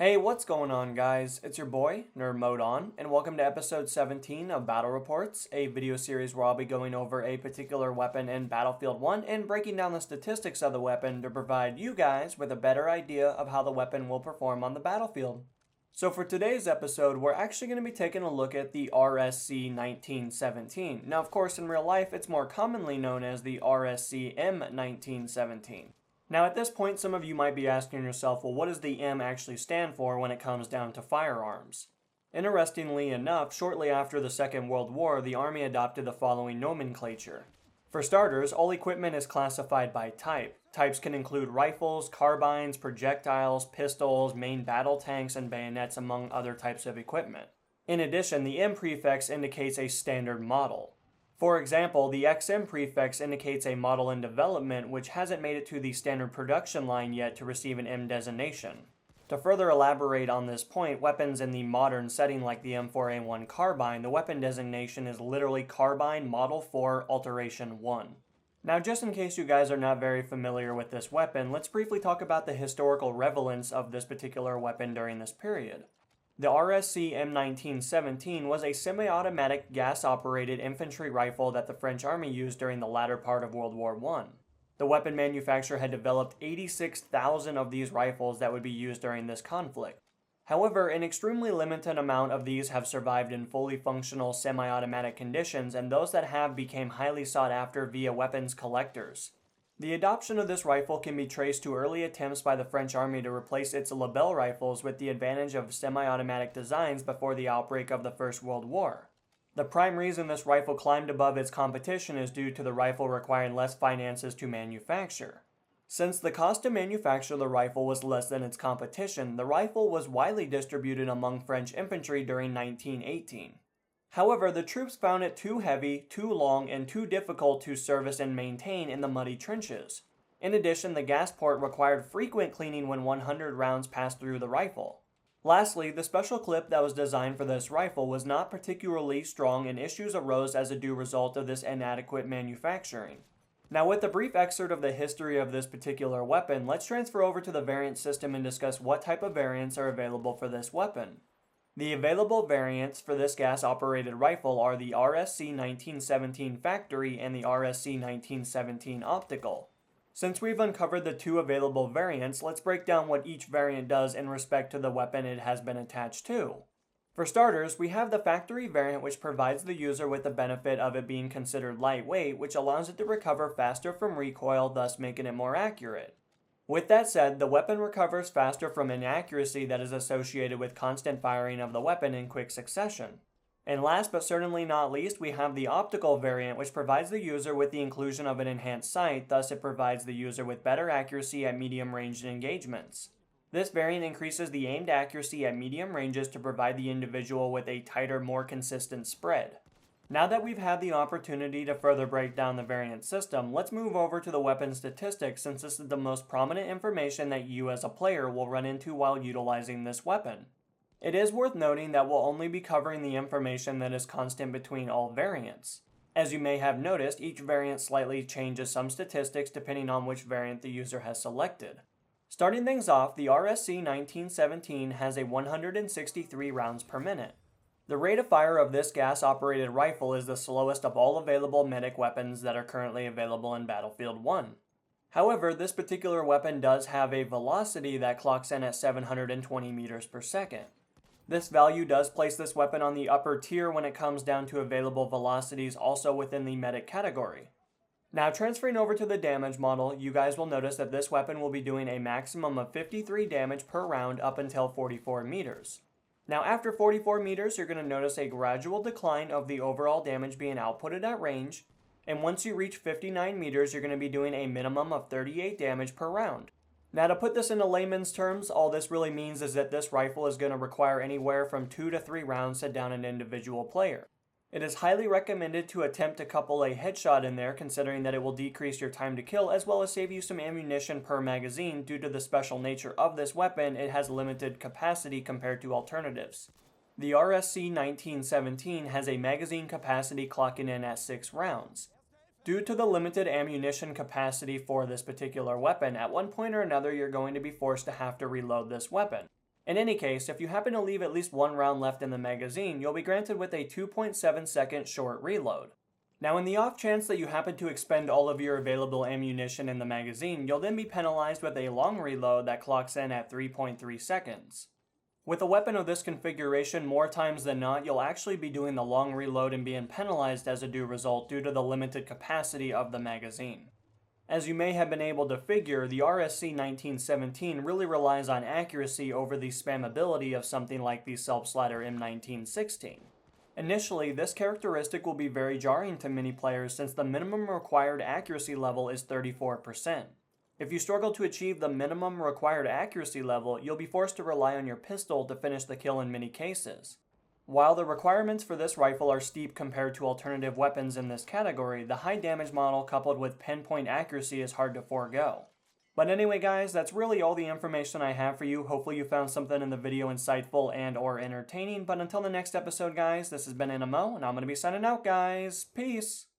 Hey, what's going on, guys? It's your boy, Nerd Mode On, and welcome to episode 17 of Battle Reports, a video series where I'll be going over a particular weapon in Battlefield 1 and breaking down the statistics of the weapon to provide you guys with a better idea of how the weapon will perform on the battlefield. So for today's episode, we're actually going to be taking a look at the RSC 1917. Now, of course, in real life, it's more commonly known as the RSC M1917. Now at this point, some of you might be asking yourself, well, what does the M actually stand for when it comes down to firearms? Interestingly enough, shortly after the Second World War, the Army adopted the following nomenclature. For starters, all equipment is classified by type. Types can include rifles, carbines, projectiles, pistols, main battle tanks, and bayonets, among other types of equipment. In addition, the M prefix indicates a standard model. For example, the XM prefix indicates a model in development which hasn't made it to the standard production line yet to receive an M designation. To further elaborate on this point, weapons in the modern setting like the M4A1 carbine, the weapon designation is literally Carbine Model 4 Alteration 1. Now, just in case you guys are not very familiar with this weapon, let's briefly talk about the historical relevance of this particular weapon during this period. The RSC M1917 was a semi-automatic gas-operated infantry rifle that the French Army used during the latter part of World War I. The weapon manufacturer had developed 86,000 of these rifles that would be used during this conflict. However, an extremely limited amount of these have survived in fully functional semi-automatic conditions, and those that have became highly sought after via weapons collectors. The adoption of this rifle can be traced to early attempts by the French Army to replace its Lebel rifles with the advantage of semi-automatic designs before the outbreak of the First World War. The prime reason this rifle climbed above its competition is due to the rifle requiring less finances to manufacture. Since the cost to manufacture the rifle was less than its competition, the rifle was widely distributed among French infantry during 1918. However, the troops found it too heavy, too long, and too difficult to service and maintain in the muddy trenches. In addition, the gas port required frequent cleaning when 100 rounds passed through the rifle. Lastly, the special clip that was designed for this rifle was not particularly strong, and issues arose as a due result of this inadequate manufacturing. Now, with a brief excerpt of the history of this particular weapon, let's transfer over to the variant system and discuss what type of variants are available for this weapon. The available variants for this gas-operated rifle are the RSC 1917 Factory and the RSC 1917 Optical. Since we've uncovered the two available variants, let's break down what each variant does in respect to the weapon it has been attached to. For starters, we have the Factory variant, which provides the user with the benefit of it being considered lightweight, which allows it to recover faster from recoil, thus making it more accurate. With that said, the weapon recovers faster from inaccuracy that is associated with constant firing of the weapon in quick succession. And last but certainly not least, we have the optical variant, which provides the user with the inclusion of an enhanced sight, thus it provides the user with better accuracy at medium ranged engagements. This variant increases the aimed accuracy at medium ranges to provide the individual with a tighter, more consistent spread. Now that we've had the opportunity to further break down the variant system, let's move over to the weapon statistics, since this is the most prominent information that you as a player will run into while utilizing this weapon. It is worth noting that we'll only be covering the information that is constant between all variants. As you may have noticed, each variant slightly changes some statistics depending on which variant the user has selected. Starting things off, the RSC 1917 has a 163 rounds per minute. The rate of fire of this gas-operated rifle is the slowest of all available medic weapons that are currently available in Battlefield 1. However, this particular weapon does have a velocity that clocks in at 720 meters per second. This value does place this weapon on the upper tier when it comes down to available velocities also within the medic category. Now, transferring over to the damage model, you guys will notice that this weapon will be doing a maximum of 53 damage per round up until 44 meters. Now, after 44 meters, you're going to notice a gradual decline of the overall damage being outputted at range, and once you reach 59 meters, you're going to be doing a minimum of 38 damage per round. Now, to put this into layman's terms, all this really means is that this rifle is going to require anywhere from 2 to 3 rounds to down an individual player. It is highly recommended to attempt to couple a headshot in there, considering that it will decrease your time to kill as well as save you some ammunition per magazine. Due to the special nature of this weapon, it has limited capacity compared to alternatives. The RSC 1917 has a magazine capacity clocking in at 6 rounds. Due to the limited ammunition capacity for this particular weapon, at one point or another you're going to be forced to have to reload this weapon. In any case, if you happen to leave at least one round left in the magazine, you'll be granted with a 2.7 second short reload. Now, in the off chance that you happen to expend all of your available ammunition in the magazine, you'll then be penalized with a long reload that clocks in at 3.3 seconds. With a weapon of this configuration, more times than not, you'll actually be doing the long reload and being penalized as a due result due to the limited capacity of the magazine. As you may have been able to figure, the RSC 1917 really relies on accuracy over the spammability of something like the self-slider M1916. Initially, this characteristic will be very jarring to many players since the minimum required accuracy level is 34%. If you struggle to achieve the minimum required accuracy level, you'll be forced to rely on your pistol to finish the kill in many cases. While the requirements for this rifle are steep compared to alternative weapons in this category, the high damage model coupled with pinpoint accuracy is hard to forego. But anyway guys, that's really all the information I have for you. Hopefully you found something in the video insightful and or entertaining. But until the next episode guys, this has been Animo, and I'm going to be signing out guys. Peace!